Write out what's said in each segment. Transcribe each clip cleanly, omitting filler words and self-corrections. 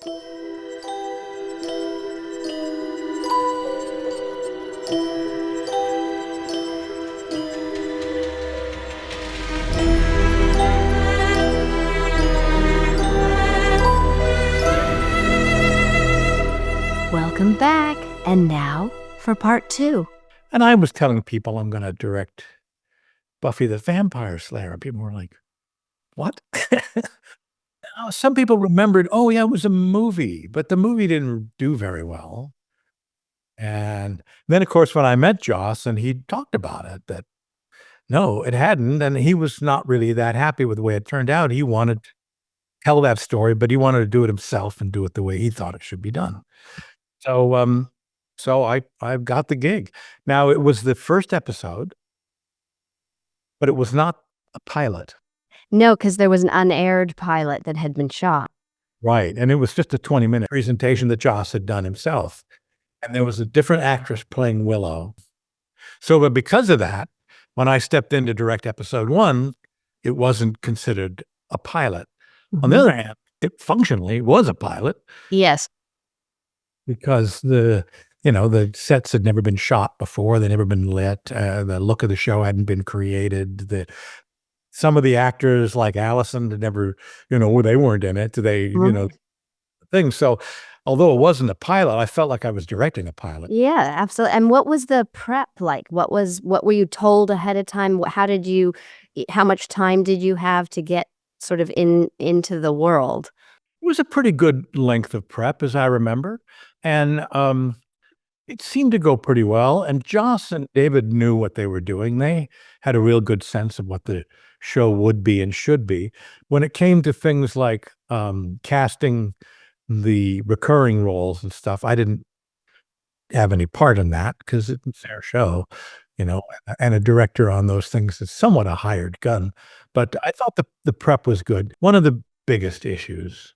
Welcome back. And now for part 2. And I was telling people I'm going to direct Buffy the Vampire Slayer. People were like, what? Some people remembered, oh, yeah, it was a movie, but the movie didn't do very well. And then, of course, when I met Joss and he talked about it, that no, it hadn't. And he was not really that happy with the way it turned out. He wanted to tell that story, but he wanted to do it himself and do it the way he thought it should be done. So I got the gig. Now, it was the first episode, but it was not a pilot. No, because there was an unaired pilot that had been shot. Right. And it was just a 20-minute presentation that Joss had done himself. And there was a different actress playing Willow. So, but because of that, when I stepped in to direct episode 1, it wasn't considered a pilot. On the other hand, it functionally was a pilot. Yes. Because the sets had never been shot before. They'd never been lit. The look of the show hadn't been created. Some of the actors, like Allison, had never, they weren't in it. Things. So although it wasn't a pilot, I felt like I was directing a pilot. Yeah, absolutely. And what was the prep like? What were you told ahead of time? How much time did you have to get sort of into the world? It was a pretty good length of prep, as I remember. And it seemed to go pretty well. And Joss and David knew what they were doing. They had a real good sense of what the show would be and should be. When it came to things like casting the recurring roles and stuff, I didn't have any part in that because it's their show, and a director on those things is somewhat a hired gun. But I thought the prep was good. One of the biggest issues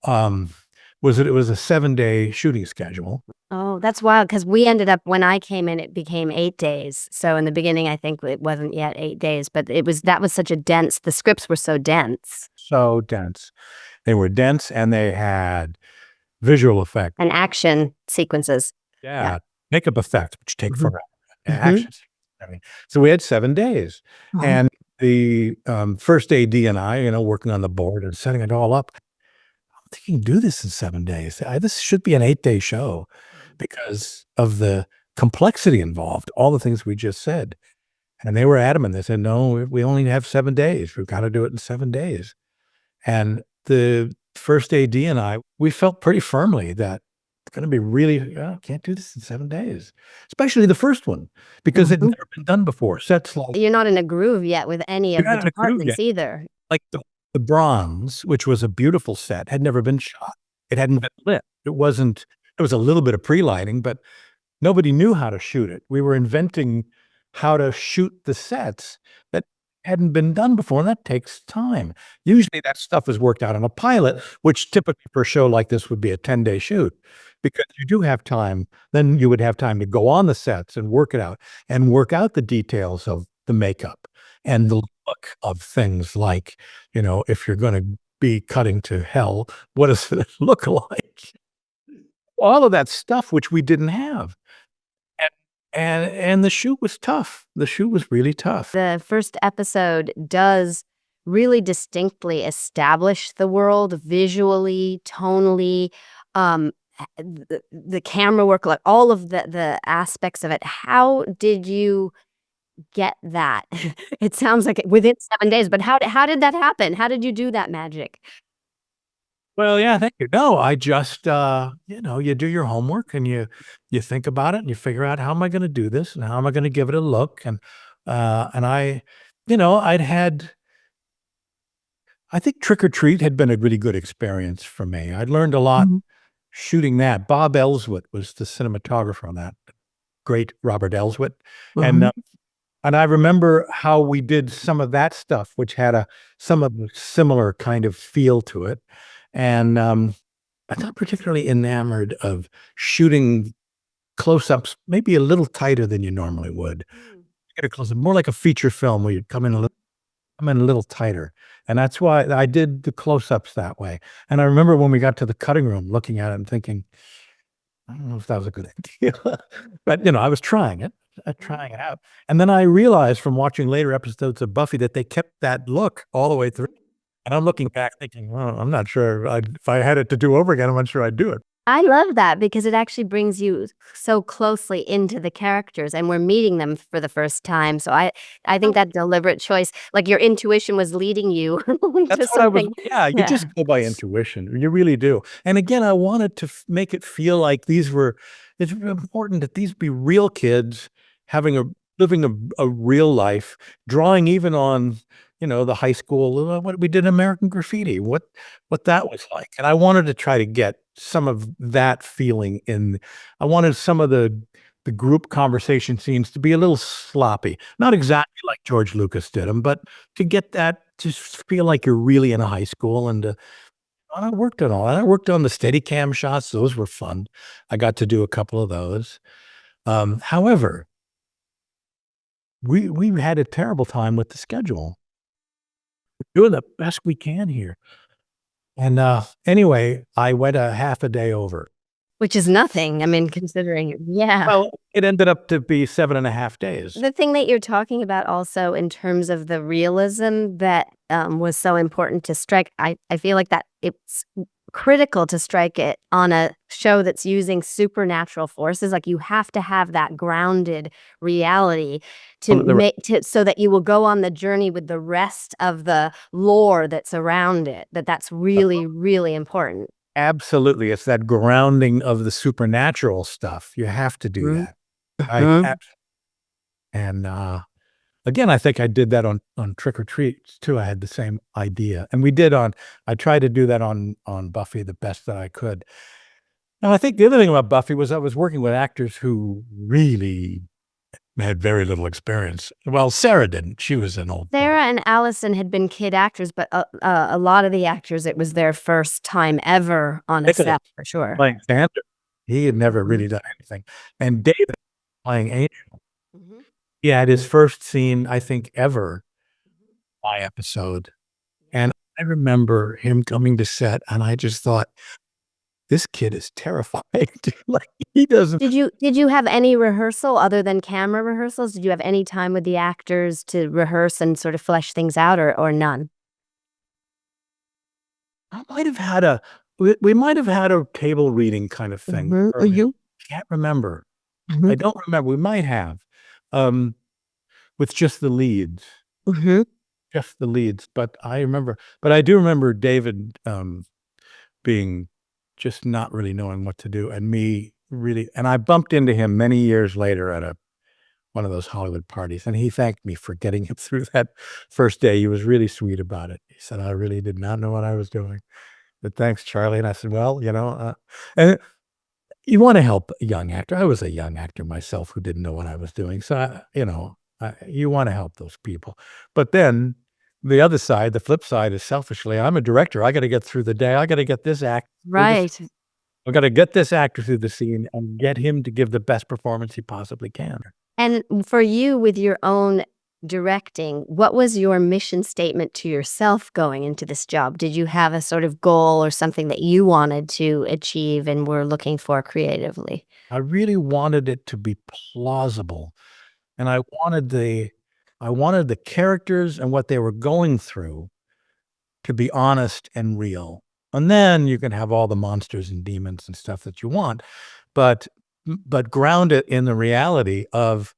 was that it was a 7-day shooting schedule. Oh, that's wild, because we ended up, when I came in, it became 8 days. So in the beginning, I think it wasn't yet 8 days, but that was such the scripts were so dense. So dense. They were dense, and they had visual effects. And action sequences. Yeah. Makeup effects, which take forever. Action. So we had 7 days. And the first AD and I, working on the board and setting it all up, I think you can do this in 7 days. This should be an 8-day show because of the complexity involved, all the things we just said. And they were adamant. They said, no, we only have 7 days. We've got to do it in 7 days. And the first AD and I, we felt pretty firmly that it's going to be really, can't do this in 7 days, especially the first one, because it had never been done before. Sets like, you're not in a groove yet with any of the departments either. Like the Bronze, which was a beautiful set, had never been shot. It hadn't been lit. There was a little bit of pre-lighting, but nobody knew how to shoot it. We were inventing how to shoot the sets that hadn't been done before, and that takes time. Usually that stuff is worked out on a pilot, which typically for a show like this would be a 10-day shoot, because you do have time. Then you would have time to go on the sets and work it out and work out the details of the makeup and the look of things like, if you're going to be cutting to hell, what does it look like? All of that stuff, which we didn't have. And the shoot was tough. The shoot was really tough. The first episode does really distinctly establish the world visually, tonally, the camera work, like all of the aspects of it. How did you get that? It sounds like within 7 days, but how did that happen? How did you do that magic? Well, yeah, thank you. No, I just, you do your homework and you think about it and you figure out, how am I going to do this and how am I going to give it a look? And I think Trick or Treat had been a really good experience for me. I'd learned a lot shooting that. Bob Elswit was the cinematographer on that. Great Robert Elswit. And I remember how we did some of that stuff, which had some of a similar kind of feel to it. And I'm not particularly enamored of shooting close-ups, maybe a little tighter than you normally would. Get a close-up, more like a feature film where you'd come in and a little tighter, and that's why I did the close-ups that way, and I remember when we got to the cutting room looking at it and thinking, "I don't know if that was a good idea." But, I was trying it out, and then I realized from watching later episodes of Buffy that they kept that look all the way through, and I'm looking back thinking, "Well, I'm not sure if I had it to do over again, I'm not sure I'd do it." I love that because it actually brings you so closely into the characters, and we're meeting them for the first time, so I think that deliberate choice, like, your intuition was leading you to That's what I was something. yeah, you Yeah. just go by intuition, you really do, and again, I wanted to make it feel like it's important that these be real kids having a living a real life, drawing even on, the high school, what we did in American Graffiti, what that was like, and I wanted to try to get some of that feeling in I wanted some of the group conversation scenes to be a little sloppy, not exactly like George Lucas did them, but to get that just feel like you're really in a high school and I worked on all that. I worked on the Steadicam shots, those were fun. I got to do a couple of those. However, we had a terrible time with the schedule. We're doing the best we can here. And, anyway, I went a half a day over. Which is nothing, I mean, considering yeah. Well, it ended up to be 7.5 days. The thing that you're talking about also in terms of the realism that, was so important to strike, I feel like that it's critical to strike it on a show that's using supernatural forces, like, you have to have that grounded reality to Well, the make to so that you will go on the journey with the rest of the lore that's around it, that's really, really important. Absolutely, it's that grounding of the supernatural stuff. You have to do Mhm. that. I Mhm. abs and, again, I think I did that on Trick or Treats too. I had the same idea, and we did on I tried to do that on Buffy the best that I could. Now, I think the other thing about Buffy was I was working with actors who really had very little experience. Well, Sarah didn't. She was an old pro. Sarah and Allison had been kid actors, but a lot of the actors, it was their first time ever on a Nicholas set for sure. playing Xander, he had never Mhm. really done anything, and David playing Angel, Mhm. he had his first scene, I think, ever by episode, and I remember him coming to set, and I just thought, "This kid is terrifying." Like, he doesn't Did you have any rehearsal other than camera rehearsals? Did you have any time with the actors to rehearse and sort of flesh things out or none? I might have had a we might have had a table reading kind of thing Mhm, early. mhm, Can't remember. mhm, I don't remember. We might have, um, with mhm. just the leads, but I do remember David, being just not really knowing what to do, and me really and I bumped into him many years later at one of those Hollywood parties, and he thanked me for getting him through that first day. He was really sweet about it. He said, "I really did not know what I was doing, but thanks, Charlie." And I said, "Well, and you wanna help a young actor. I was a young actor myself who didn't know what I was doing, so you wanna help those people. But then, the other side, the flip side is selfishly, I'm a director, I gotta get through the day, I gotta get this act through this Right. I gotta get this actor through the scene and get him to give the best performance he possibly can. And for you with your own directing, what was your mission statement to yourself going into this job? Did you have a sort of goal or something that you wanted to achieve and were looking for creatively? I really wanted it to be plausible, and I wanted the characters and what they were going through to be honest and real. And then you can have all the monsters and demons and stuff that you want, but ground it in the reality of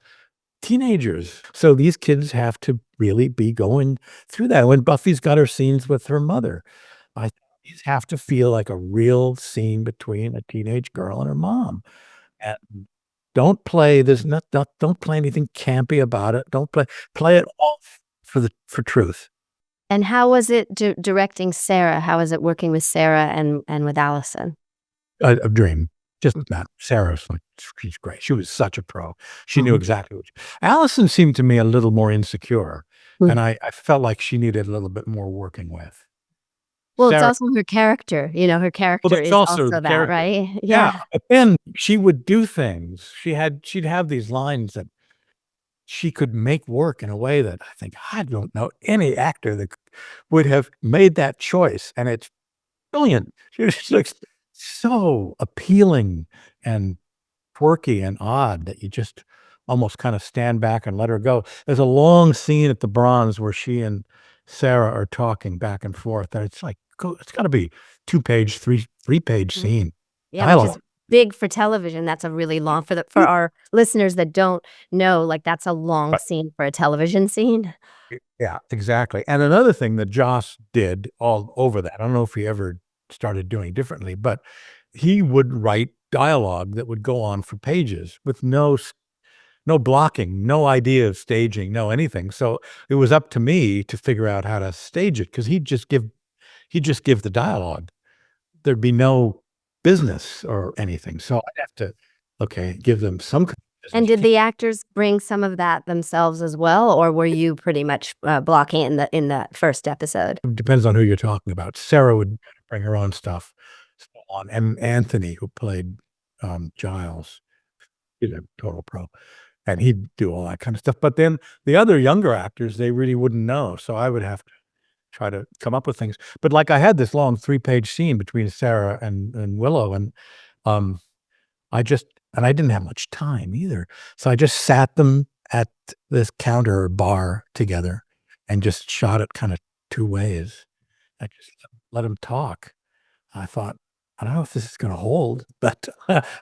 teenagers. So these kids have to really be going through that. When Buffy's got her scenes with her mother, I these have to feel like a real scene between a teenage girl and her mom. And don't play this not don't play anything campy about it. Don't play it all for truth. And how was it directing Sarah? How was it working with Sarah and with Allison? A dream. Just that. Sarah's like, she's great. She was such a pro. She knew Mhm. exactly what Allison seemed to me a little more insecure, Mm. and I felt like she needed a little bit more working with. Well, it's Sarah also her character, her well, character that's is also the also that, character. right? Yeah, Yeah. but then she would do things. She'd have these lines that she could make work in a way that I don't know any actor that would have made that choice, and it's brilliant. She just looks so appealing and quirky and odd that you just almost kinda stand back and let her go. There's a long scene at the Bronze where she and Sarah are talking back and forth, and it's like, go it's gotta be two-page, three-page Mhm. scene. Yeah, which is Dialogue. big for television. That's a really long for our listeners that don't know, like, that's a long Right. scene for a television scene. Yeah, exactly, and another thing that Joss did all over that, I don't know if he ever started doing differently, but he would write dialogue that would go on for pages with no blocking, no idea of staging, no anything, so it was up to me to figure out how to stage it, 'cause he'd just give the dialogue. There'd be no business or anything, so I'd have to, okay, give them some kind of And business. You did can't the actors bring some of that themselves as well, or were you pretty much, blocking it in the first episode? it depends on who you're talking about. Sarah would bring her own stuff, so on, and Anthony, who played, Giles, he's a total pro, and he'd do all that kinda stuff, but then the other younger actors, they really wouldn't know, so I would have to try to come up with things, but, like, I had this long three-page scene between Sarah and Willow, and, um, I just and I didn't have much time either, so I just sat them at this counter or bar together and just shot it kinda 2 ways. I just let them talk. I thought, "I don't know if this is gonna hold," but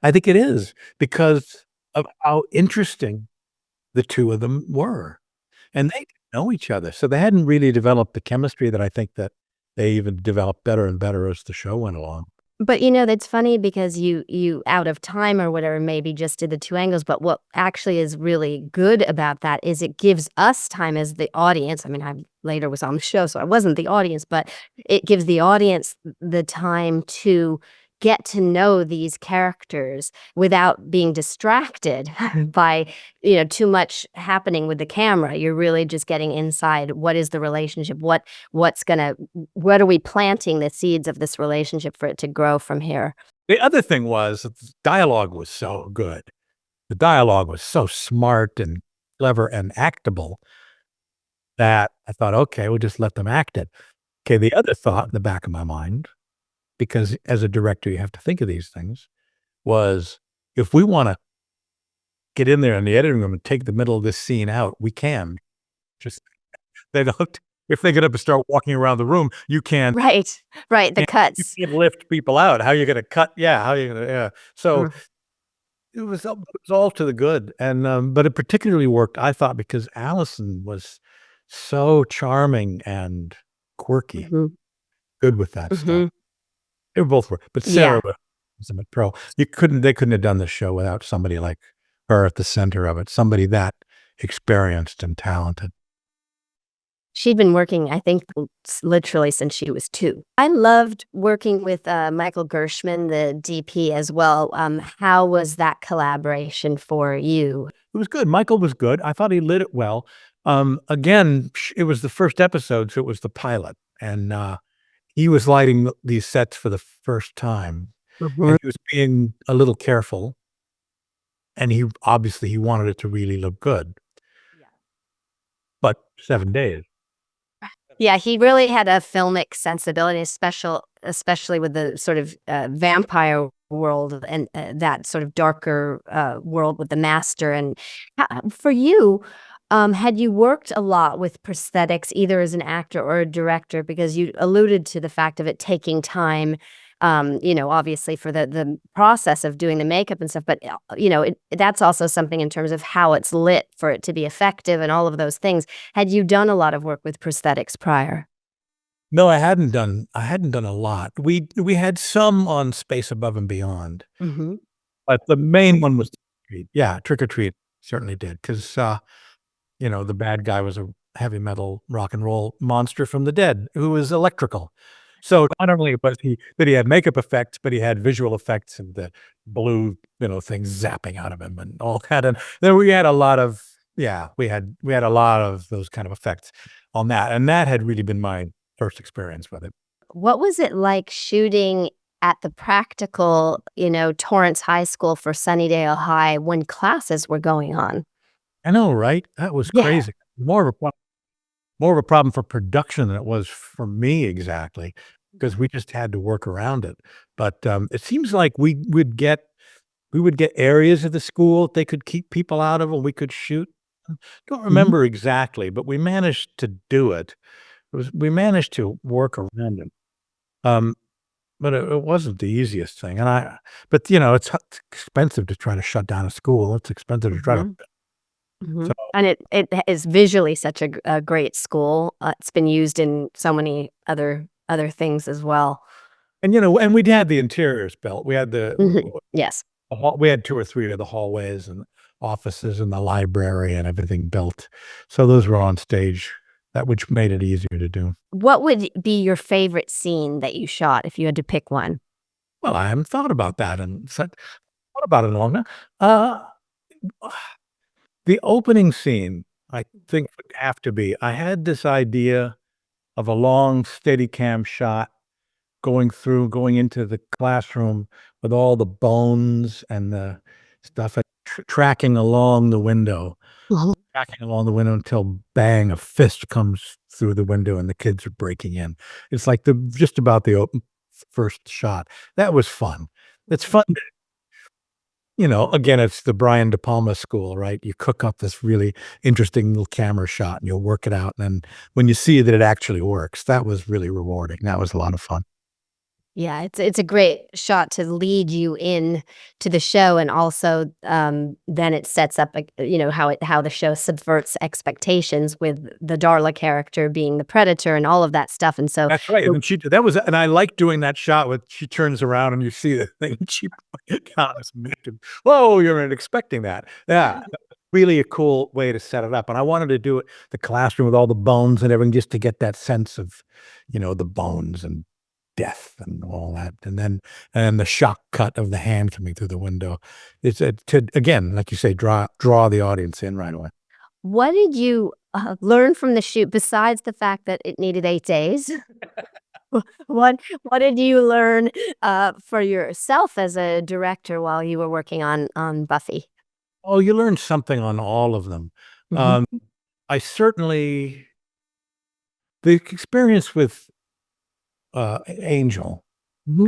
I think it is because of how interesting the 2 of them were, and they didn't know each other, so they hadn't really developed the chemistry that I think that they even developed better and better as the show went along. But, that's funny because you out of time or whatever, maybe just did the 2 angles, but what actually is really good about that is it gives us time as the audience. I mean, I later was on the show, so I wasn't the audience, but it gives the audience the time to get to know these characters without being distracted by, too much happening with the camera. You're really just getting inside what is the relationship, what are we planting the seeds of this relationship for it to grow from here? The other thing was that the dialogue was so good. The dialogue was so smart and clever and actable that I thought, "Okay, we'll just let them act it." Okay, the other thought in the back of my mind, because as a director, you have to think of these things, was if we wanna get in there in the editing room and take the middle of this scene out, we can. Just they don't if they get up and start walking around the room, Right, right, the you cuts. can't lift people out. How are you gonna cut? Yeah, how are you gonna yeah. So Mm, it was all to the good, and, but it particularly worked, I thought, because Allison was so charming and quirky, mhm, good with that stuff. mhm. They both were, but Sarah Yeah. was a pro. They couldn't have done the show without somebody like her at the center of it, somebody that experienced and talented. She'd been working, I think, literally since she was 2. I loved working with, Michael Gershman, the DP, as well. How was that collaboration for you? It was good. Michael was good. I thought he lit it well. Again, it was the first episode, so it was the pilot, and, he was lighting these sets for the first time, Mhm. and he was being a little careful, and he wanted it to really look good, Yeah. but 7 days. Yeah, he really had a filmic sensibility, especially with the sort of, vampire world and, that sort of darker, world with the master, and ho for you, had you worked a lot with prosthetics either as an actor or a director? Because you alluded to the fact of it taking time, obviously for the process of doing the makeup and stuff, but, that's also something in terms of how it's lit for it to be effective and all of those things. Had you done a lot of work with prosthetics prior? No, I hadn't done a lot. We had some on Space Above and Beyond, Mhm. but the main one was Trick or Treat. Yeah, Trick or Treat certainly did, 'cause, the bad guy was a heavy metal rock and roll monster from the dead who was electrical. So not only was he that he had makeup effects, but he had visual effects and the blue, things zapping out of him and all that, and then we had a lot of yeah, we had a lot of those kind of effects on that, and that had really been my first experience with it. What was it like shooting at the practical, Torrance High School for Sunnydale High when classes were going on? I know, right? That was Yeah. crazy. More of a problem for production than it was for me exactly, because we just had to work around it. But, it seems like we would get areas of the school they could keep people out of and we could shoot. Don't Mhm. remember exactly, but we managed to do it. We managed to work around it. Um, but it wasn't the easiest thing, but, it's expensive to try to shut down a school. It's expensive to try to Mhm. so Mhm. And it is visually such a great school. It's been used in so many other things as well. and we'd had the interiors built. We had Mhm. Yes. we had 2 or 3 of the hallways and offices and the library and everything built. So those were on stage, which made it easier to do. What would be your favorite scene that you shot if you had to pick one? Well, I haven't thought about that and thought about it long enough. Uh, the opening scene, I think would have to be I had this idea of a long Steadicam shot going into the classroom with all the bones and the stuff and tracking along the window. Mhm. Tracking along the window until bang, a fist comes through the window and the kids are breaking in. It's like just about the first shot. That was fun. It's fun to again, it's the Brian De Palma school, right? You cook up this really interesting little camera shot and you'll work it out, and then when you see that it actually works, that was really rewarding. That was a lot of fun. Yeah, it's a great shot to lead you in to the show, and also, then it sets up, like, how the show subverts expectations with the Darla character being the predator and all of that stuff, and so That's right, the and then that was and I like doing that shot with she turns around and you see the thing, and she kind of victim. Whoa, you weren't expecting that. Yeah, really a cool way to set it up, and I wanted to do it the classroom with all the bones and everything just to get that sense of, the bones and death and all that, and the shock cut of the hand coming through the window. It's, to again, like you say, draw the audience in right away. what did you, learn from the shoot besides the fact that it needed 8 days? What did you learn, for yourself as a director while you were working on Buffy? Oh, you learn something on all of them. Mhm, Um, I certainly the experience with, Angel, mhm,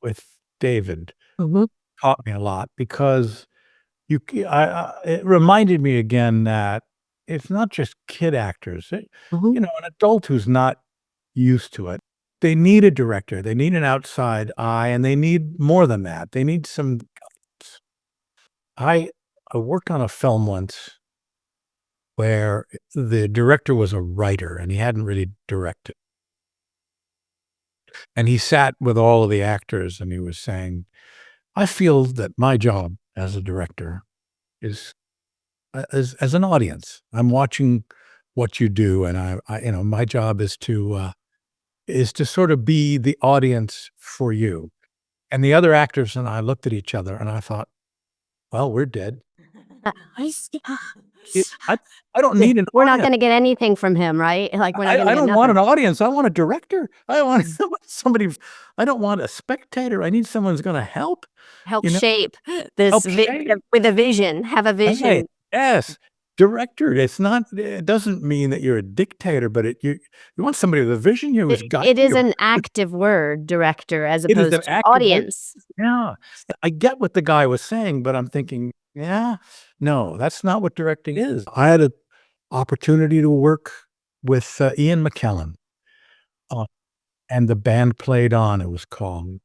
with David mhm, taught me a lot because it reminded me again that it's not just kid actors, mhm. an adult who's not used to it. They need a director, they need an outside eye, and they need more than that. They need some guidance. I worked on a film once where the director was a writer and he hadn't really directed. And he sat with all of the actors and he was saying, "I feel that my job as a director is as an audience. I'm watching what you do, and my job is to sort of be the audience for you." And the other actors and I looked at each other and I thought, "Well, we're dead. I see. It I don't Yeah, need an we're not audience. gonna get anything from him, right? Like, we're not gonna I get don't want nothing. an audience. I want a director. I want somebody. I don't want a spectator. I need someone who's gonna help, Help you know, shape this help shape." with a vision, have a Right. vision. Yes. Director. It doesn't mean that you're a dictator, but you want somebody with a vision, who's It guiding is you. an active word, director, as It is an opposed to active word. audience. Yeah. I get what the guy was saying, but I'm thinking, yeah, no, that's not what directing is. I had an opportunity to work with Ian McKellen, uh, and The Band Played On, it was called.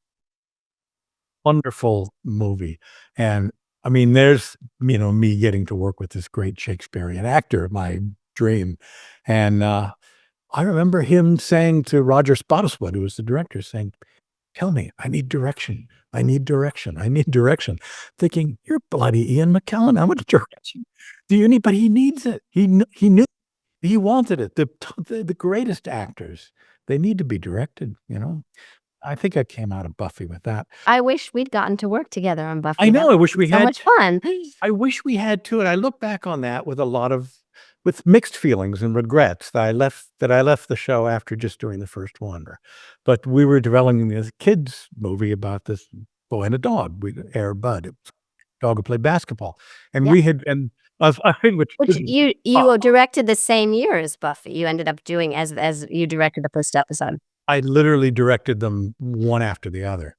Wonderful movie, and, I mean, there's, me getting to work with this great Shakespearean actor, my dream, and, I remember him saying to Roger Spottiswoode, who was the director, saying, "Tell me, I need direction. I need direction. I need direction." Thinking, "You're bloody Ian McKellen. How much direction do you need?" But he needs it. He knew he wanted it. The greatest actors, they need to be directed. I think I came out of Buffy with that. I wish we'd gotten to work together on I Buffy. That know, I wish was we so had much fun. I wish we had too, and I look back on that with a lot of with mixed feelings and regrets that I left the show after just doing the first one, but we were developing this kids movie about this boy and a dog, Air Bud, it was a dog who played basketball, and Yep. we had and I think which Which didn't you directed the same year as Buffy, you ended up doing as you directed the first episode. I literally directed them one after the other.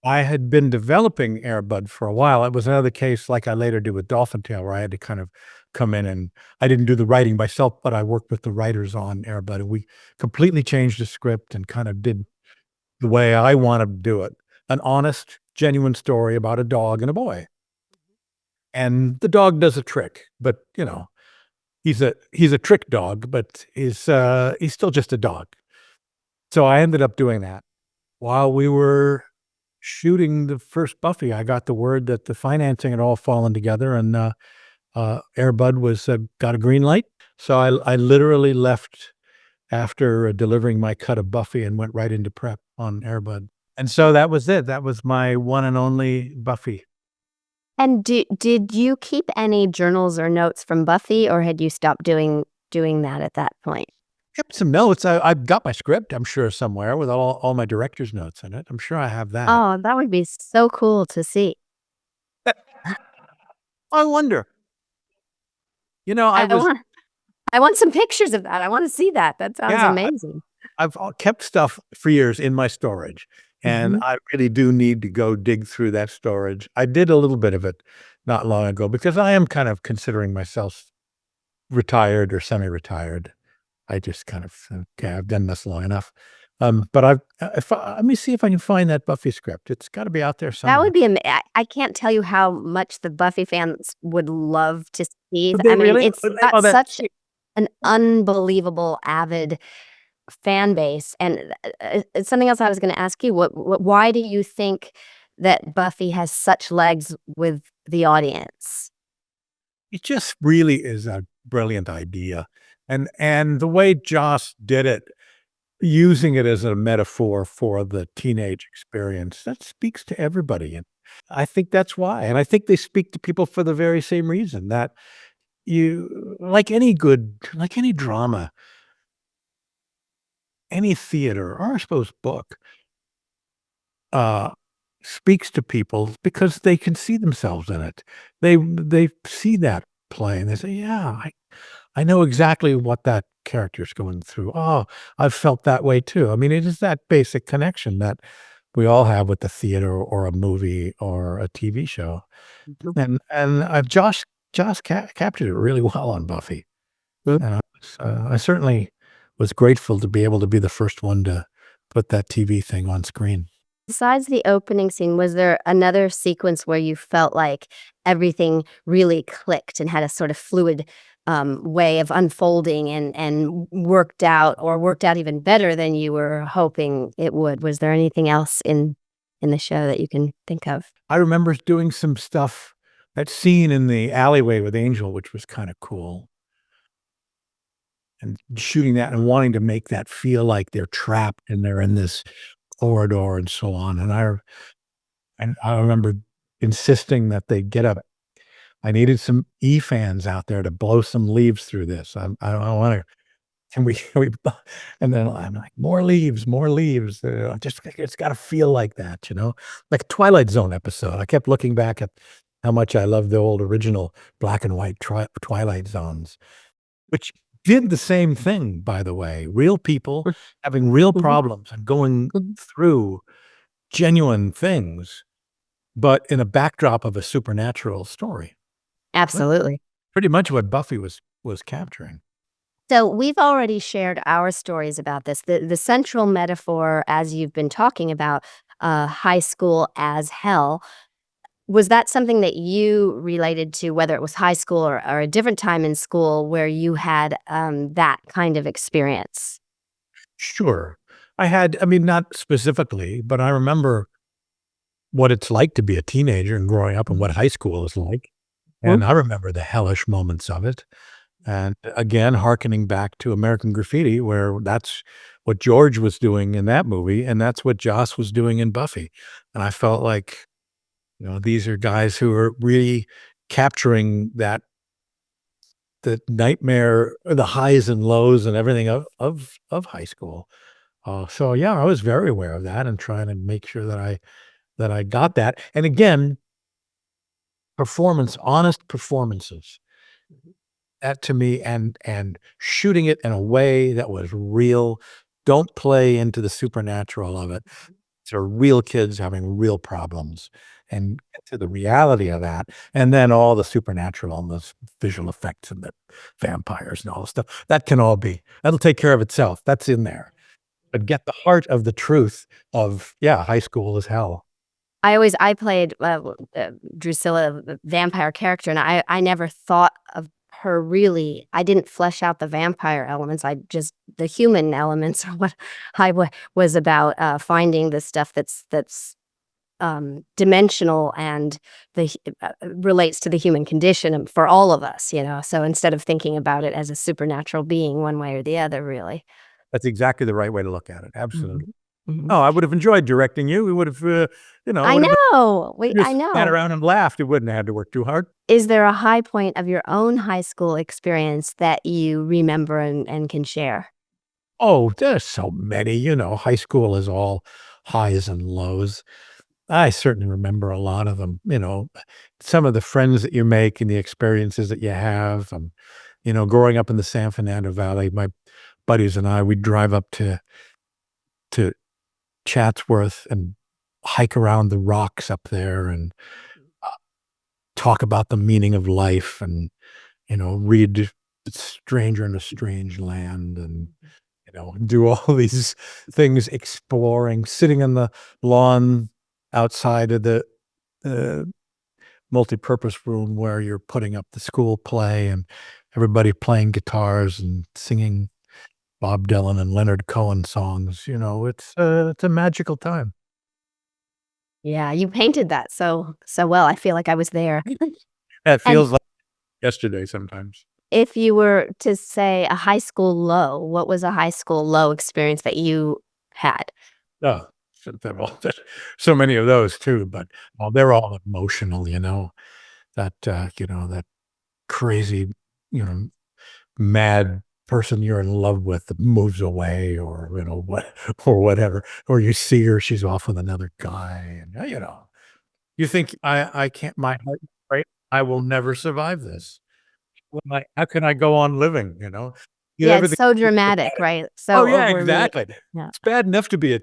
I had been developing Air Bud for a while. It was another case like I later did with Dolphin Tale, where I had to kind of come in and I didn't do the writing myself, but I worked with the writers on Air Bud, and we completely changed the script and kind of did the way I wanted to do it. An honest, genuine story about a dog and a boy. And the dog does a trick, but, you know, he's a trick dog, but he's still just a dog. So I ended up doing that. While we were shooting the first Buffy, I got the word that the financing had all fallen together and, Air Bud was, got a green light. So I literally left after delivering my cut of Buffy and went right into prep on Air Bud. And so that was it. That was my one and only Buffy. And did you keep any journals or notes from Buffy, or had you stopped doing that at that point? Kept some notes. I've got my script, I'm sure, somewhere with all my director's notes in it. I'm sure I have that. Oh, that would be so cool to see. I wonder. You know, I I was want I want some pictures of that. I wanna see that. That sounds yeah, amazing. I've kept stuff for years in my storage, and Mhm. I really do need to go dig through that storage. I did a little bit of it not long ago because I am kind of considering myself retired or semi-retired. I just kind of, okay, I've done this long enough. But let me see if I can find that Buffy script. It's gotta be out there That somewhere. would be I can't tell you how much the Buffy fans would love to see Would I they mean, really? it's Would they? Oh, got that such an unbelievable avid fan base, and, it's something else I was gonna ask you, why do you think that Buffy has such legs with the audience? it just really is a brilliant idea, and the way Joss did it, using it as a metaphor for the teenage experience, that speaks to everybody, and I think that's why, and I think they speak to people for the very same reason that you like any drama, any theater, or I suppose book, uh, speaks to people because they can see themselves in it. They see that play and they say, "Yeah, I know exactly what that character's going through. Oh, I've felt that way too." I mean, it is that basic connection that we all have with the theater or a movie or a TV show. Mhm. And Josh captured it really well on Buffy. And I certainly was grateful to be able to be the first one to put that TV thing on screen. Besides the opening scene, was there another sequence where you felt like everything really clicked and had a sort of fluid, way of unfolding and worked out even better than you were hoping it would? Was there anything else in the show that you can think of? I remember doing some stuff, that scene in the alleyway with Angel, which was kinda cool, and shooting that and wanting to make that feel like they're trapped and they're in this corridor and so on, and I remember insisting that they get up. I needed some E-fans out there to blow some leaves through this. I don't wanna can we and then I'm like, more leaves," just it's gotta feel like that, you know? Like a Twilight Zone episode. I kept looking back at how much I love the old original black and white Twilight Zones, which did the same thing, by the way. Real people having real Mhm, problems and going mhm. through genuine things, but in a backdrop of a supernatural story. That's Absolutely. pretty much what Buffy was capturing. So we've already shared our stories about this. The central metaphor, as you've been talking about, high school as hell. Was that something that you related to, whether it was high school or a different time in school where you had, that kind of experience? Sure. I mean, not specifically, but I remember what it's like to be a teenager and growing up and what high school is like, Mhm. and I remember the hellish moments of it, and again, hearkening back to American Graffiti, where that's what George was doing in that movie, and that's what Joss was doing in Buffy, and I felt like, you know, these are guys who are really capturing the nightmare, the highs and lows and everything of high school. So yeah, I was very aware of that and trying to make sure that I got that. And again, honest performances. That to me, and shooting it in a way that was real. Don't play into the supernatural of it. These are real kids having real problems, and get to the reality of that, and then all the supernatural and the visual effects and the vampires and all the stuff. That'll take care of itself. That's in there. But get the heart of the truth of, yeah, high school is hell. I played, Drusilla, the vampire character, and I never thought of her really. I didn't flesh out the vampire elements, I just the human elements are what was about, finding the stuff that's dimensional and relates to the human condition, for all of us, so instead of thinking about it as a supernatural being one way or the other, really. That's exactly the right way to look at it. Absolutely. Mhm. Mhm. Oh, I would have enjoyed directing you. We would have, I would have know! I just sat know. around and laughed. You wouldn't have had to work too hard. Is there a high point of your own high school experience that you remember and can share? Oh, there's so many, high school is all highs and lows. I certainly remember a lot of them, some of the friends that you make and the experiences that you have. Growing up in the San Fernando Valley, my buddies and I, we'd drive up to Chatsworth and hike around the rocks up there and talk about the meaning of life and, read Stranger in a Strange Land and, do all these things exploring, sitting in the lawn outside of the uh, multipurpose room where you're putting up the school play and everybody playing guitars and singing Bob Dylan and Leonard Cohen songs. It's a magical time. Yeah, you painted that so well, I feel like I was there. It And feels like yesterday sometimes. if you were to say a high school low, what was a high school low experience that you had? Oh, there's so many of those too, but, well, they're all emotional, that crazy, you know, mad person you're in love with that moves away or, what or whatever, or you see her, she's off with another guy and, you think, I can't my heart is break I will never survive this. How can I go on living, You Yeah, ever it's think so about dramatic, it? right? Oh, So yeah, overly. exactly. Yeah. It's bad enough to be a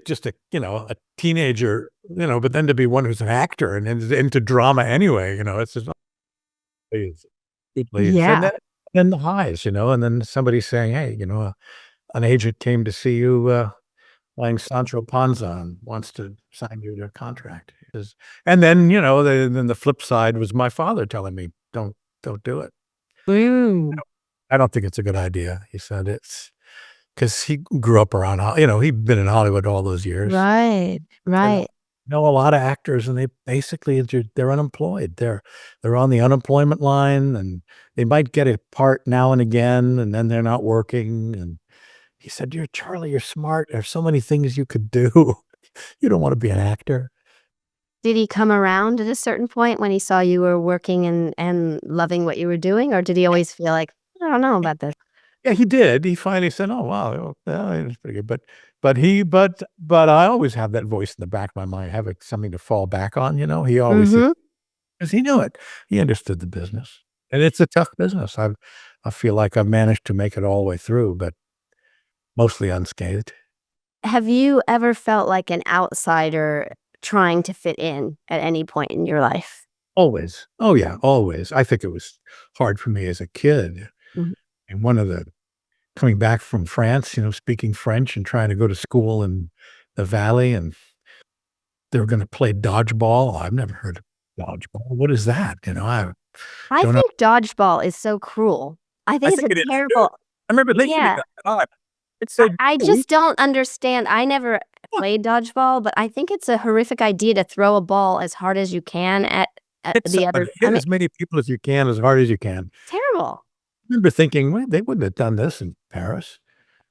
teenager, but then to be one who's an actor and into drama anyway, it's just leads. It leads. And Yeah. then the highs, and then somebody saying, "Hey, an agent came to see you, playing Sancho Panza and wants to sign you to a contract." And then, then the flip side was my father telling me, Don't do it." Mm. "I don't think it's a good idea," he said. It's because he grew up around he'd been in Hollywood all those years. Right, Said, right. know a lot of actors, and they basically they're unemployed. They're on the unemployment line, and they might get a part now and again, and then they're not working, and he said, "You're Charlie, you're smart. There's so many things you could do. You don't wanna be an actor." Did he come around at a certain point when he saw you were working and loving what you were doing, or did he always feel like, "I don't know about this?" Yeah, he did. He finally said, "Oh, wow, yeah, that's pretty good." But I always have that voice in the back of my mind, having something to fall back on, He always said Mhm. 'cause he knew it. He understood the business, and it's a tough business. I feel like I've managed to make it all the way through, but mostly unscathed. Have you ever felt like an outsider trying to fit in at any point in your life? Always. Oh, yeah, always. I think it was hard for me as a kid, Mhm. and one of the coming back from France, speaking French and trying to go to school in the valley, and they were gonna play dodgeball. I've never heard of dodgeball. What is that? I I don't know. think dodgeball is so cruel. I I think it's think a it is too. terrible. I remember thinking Yeah. that. Oh, it's I so I we just don't understand. I never played dodgeball, but I think it's a horrific idea to throw a ball as hard as you can at hit the somebody. other. I Hit mean, as many people as you can, as hard as you can. terrible. I remember thinking, "Well, they wouldn't have done this in Paris."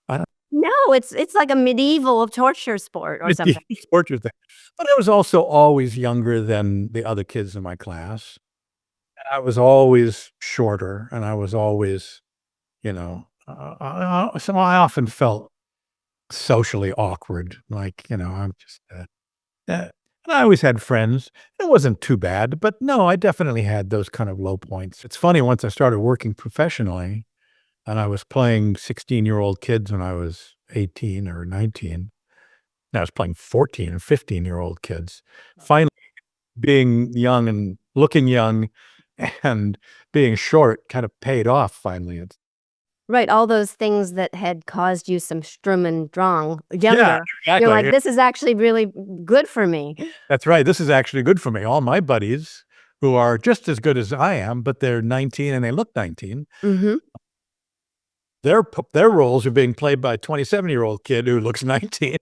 I don't No, it's like a medieval torture sport or something. it's torture thing. But I was also always younger than the other kids in my class. And I was always shorter, and I was always, so I often felt socially awkward, like, I'm just, and I always had friends. It wasn't too bad, but no, I definitely had those kind of low points. It's funny, once I started working professionally and I was playing 16-year-old kids when I was 18 or 19, and I was playing 14 and 15-year-old kids. Finally, being young and looking young and being short kind of paid off finally. It's Right, all those things that had caused you some Sturm und Drang yeah, younger, you're exactly. like, "This is actually really good for me." That's right. This is actually good for me. All my buddies who are just as good as I am, but they're 19 and they look 19, Mhm. their roles are being played by a 27-year-old kid who looks 19.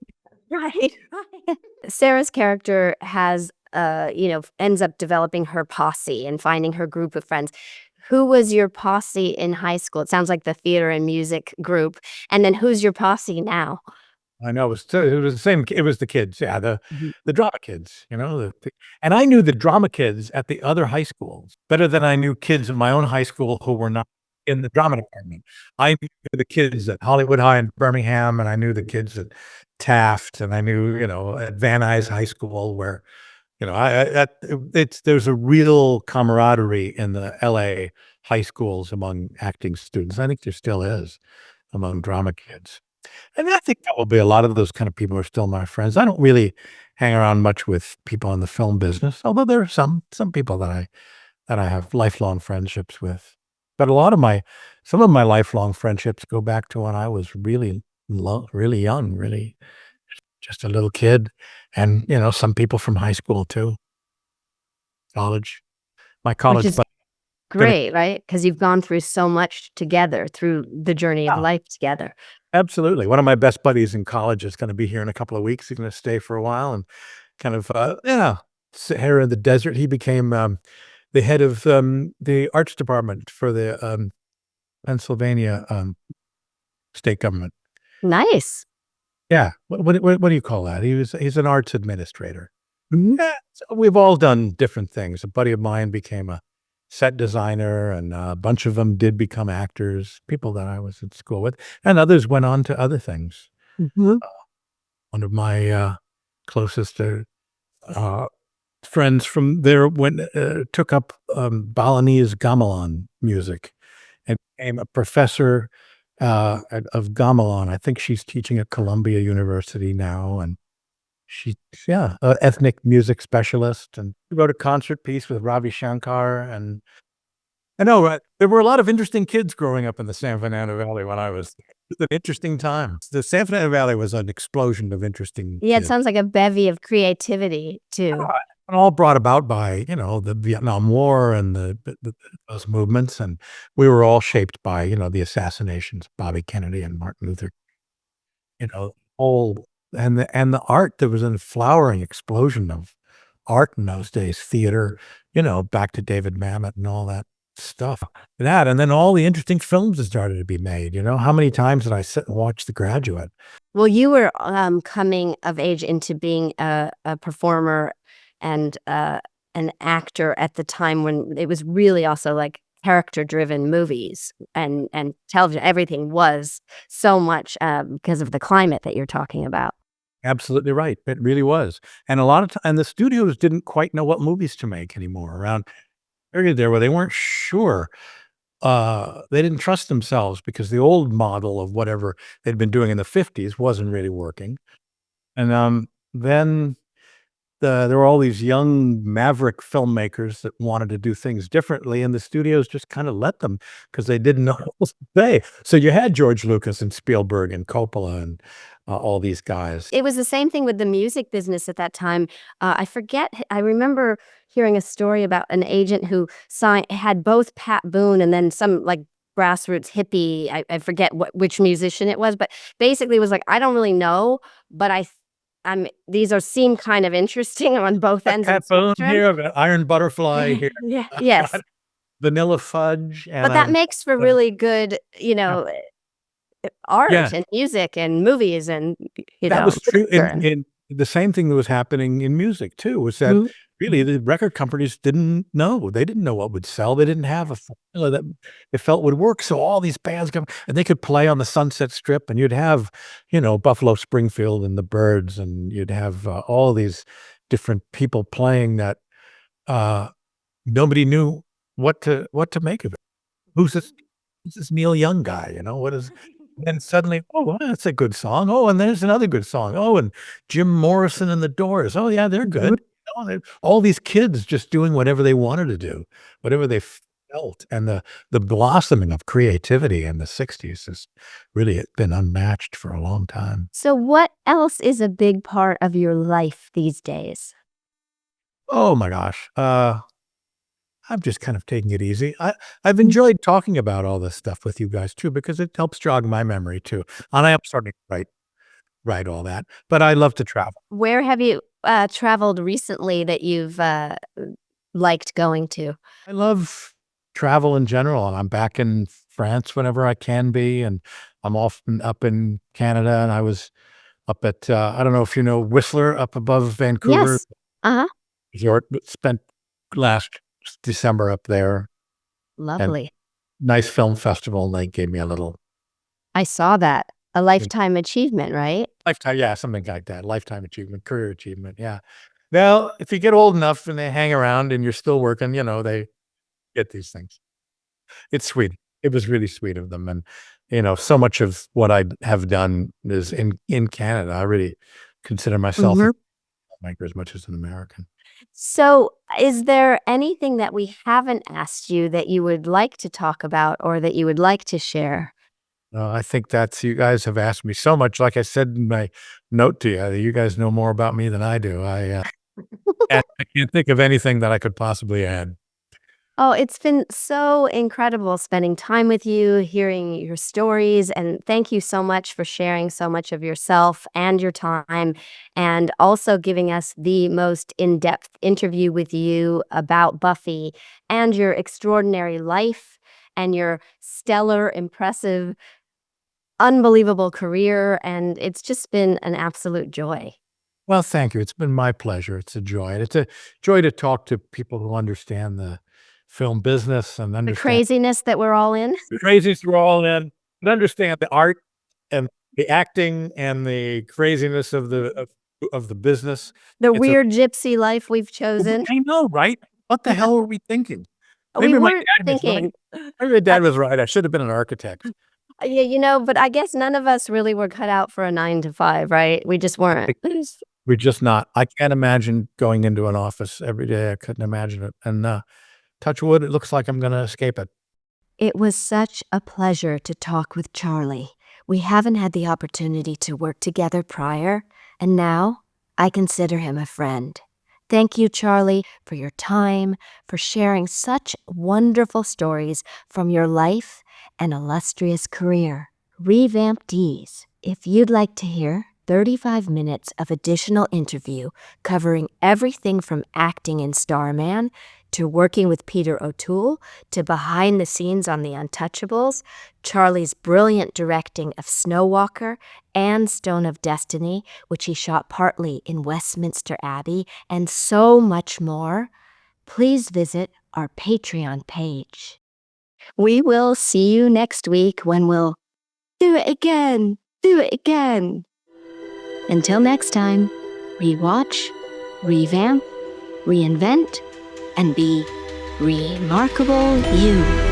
Right, right. Sarah's character has, ends up developing her posse and finding her group of friends. Who was your posse in high school? It sounds like the theater and music group, and then who's your posse now? I know, it was the same it was the kids, yeah, Mhm. the drama kids, the and I knew the drama kids at the other high schools better than I knew kids in my own high school who were not in the drama department. I knew the kids at Hollywood High in Birmingham, and I knew the kids at Taft, and I knew, at Van Nuys High School where, I at it's there's a real camaraderie in the LA high schools among acting students. I think there still is among drama kids. And I think that will be a lot of those kind of people are still my friends. I don't really hang around much with people in the film business, although there are some people that I have lifelong friendships with. But a lot of my some of my lifelong friendships go back to when I was really young, really just a little kid, and, some people from high school too, college. My Which college is buddy gonna great, right? Because 'Cause you've gone through so much together through the journey of yeah, life together. absolutely. One of my best buddies in college is gonna be here in a couple of weeks. He's gonna stay for a while and kind of, Sahara in the desert. He became, the head of, the arts department for the, Pennsylvania, state government. Nice. Yeah. What do you call that? He's an arts administrator. Mhm. Yeah, so we've all done different things. A buddy of mine became a set designer, and a bunch of them did become actors, people that I was at school with, and others went on to other things. Mhm. One of my, closest, uh friends from there took up, Balinese gamelan music and became a professor, of gamelan. I think she's teaching at Columbia University now, and she's yeah, a ethnic music specialist, and she wrote a concert piece with Ravi Shankar, and I know, right? There were a lot of interesting kids growing up in the San Fernando Valley when I was it was an interesting time. The San Fernando Valley was an explosion of interesting Yeah, it kids. sounds like a bevy of creativity too. And all brought about by, the Vietnam War and those movements, and we were all shaped by, the assassinations of Bobby Kennedy and Martin Luther, all and the art, there was a flowering explosion of art in those days, theater, back to David Mamet and all that stuff. That, and then all the interesting films that started to be made, how many times did I sit and watch The Graduate? Well, you were, coming of age into being a performer and, an actor at the time when it was really also, like, character-driven movies and television, everything was so much, because of the climate that you're talking about. Absolutely right. It really was. And a lot of and the studios didn't quite know what movies to make anymore around period there where they weren't sure. They didn't trust themselves because the old model of whatever they'd been doing in the '50s wasn't really working. And, then there were all these young maverick filmmakers that wanted to do things differently, and the studios just kinda let them because they didn't know what to say. So you had George Lucas and Spielberg and Coppola and, all these guys. It was the same thing with the music business at that time. I remember hearing a story about an agent who had both Pat Boone and then some, like, grassroots hippie, I forget which musician it was, but basically it was like, "I don't really know, but these are seem kind of interesting on both Got ends of the Pat Boone spectrum." here, I've got Iron Butterfly here, Yeah, I've yes, got Vanilla Fudge, and but that I've makes for uh, really good, art yeah. and music and movies and, That was true literature. in the same thing that was happening in music too, was that Mhm. really the record companies didn't know. They didn't know what would sell. They didn't have a formula that they felt would work, so all these bands come and they could play on the Sunset Strip, and you'd have, Buffalo Springfield and the Byrds, and you'd have, all these different people playing that nobody knew what to make of it. Who's this? Who's this Neil Young guy? What is? And then suddenly, oh, well, that's a good song. Oh, and there's another good song. Oh, and Jim Morrison and the Doors. Oh, yeah, they're good. All these kids just doing whatever they wanted to do, whatever they felt, and the blossoming of creativity in the '60s has really been unmatched for a long time. So what else is a big part of your life these days? Oh my gosh. I'm just kind of taking it easy. I've enjoyed talking about all this stuff with you guys too, because it helps jog my memory too. And I am starting to write all that. But I love to travel. Where have you traveled recently that you've liked going to? I love travel in general, and I'm back in France whenever I can be, and I'm often up in Canada, and I was up at I don't know if you know Whistler up above Vancouver. Yes. Uh-huh. Resort, but spent last December up there, and Lovely. nice film festival, and they gave me a little I saw that. A lifetime achievement, right? lifetime, yeah, something like that, lifetime achievement, career achievement, yeah. Now, if you get old enough and they hang around and you're still working, they get these things. It's sweet. It was really sweet of them, and, so much of what I have done is in Canada. I really consider myself a filmmaker as much as an American. So, is there anything that we haven't asked you that you would like to talk about or that you would like to share? I think you guys have asked me so much. Like I said in my note to you, you guys know more about me than I do. I can't think of anything that I could possibly add. Oh, it's been so incredible spending time with you, hearing your stories, and thank you so much for sharing so much of yourself and your time, and also giving us the most in-depth interview with you about Buffy and your extraordinary life and your stellar, impressive, unbelievable career, and it's just been an absolute joy. Well, thank you. It's been my pleasure. It's a joy. And it's a joy to talk to people who understand the film business and The understand craziness that we're all in, the crazies we're all in, and understand the art and the acting and the craziness of the business. the It's a weird gypsy life we've chosen. I know, right? What the hell were we thinking? We Maybe my weren't dad was right. thinking. Maybe my dad was right. I should have been an architect. Yeah, but I guess none of us really were cut out for a 9 to 5, right? We just weren't. We're just not. I can't imagine going into an office every day. I couldn't imagine it. And touch wood, it looks like I'm going to escape it. It was such a pleasure to talk with Charlie. We haven't had the opportunity to work together prior, and now I consider him a friend. Thank you, Charlie, for your time, for sharing such wonderful stories from your life and illustrious career. Re-Vamped. If you'd like to hear 35 minutes of additional interview covering everything from acting in Starman to working with Peter O'Toole to behind the scenes on The Untouchables, Charlie's brilliant directing of Snowwalker and Stone of Destiny, which he shot partly in Westminster Abbey, and so much more, please visit our Patreon page. We will see you next week when we'll do it again. Until next time, rewatch, revamp, reinvent, and be remarkable you.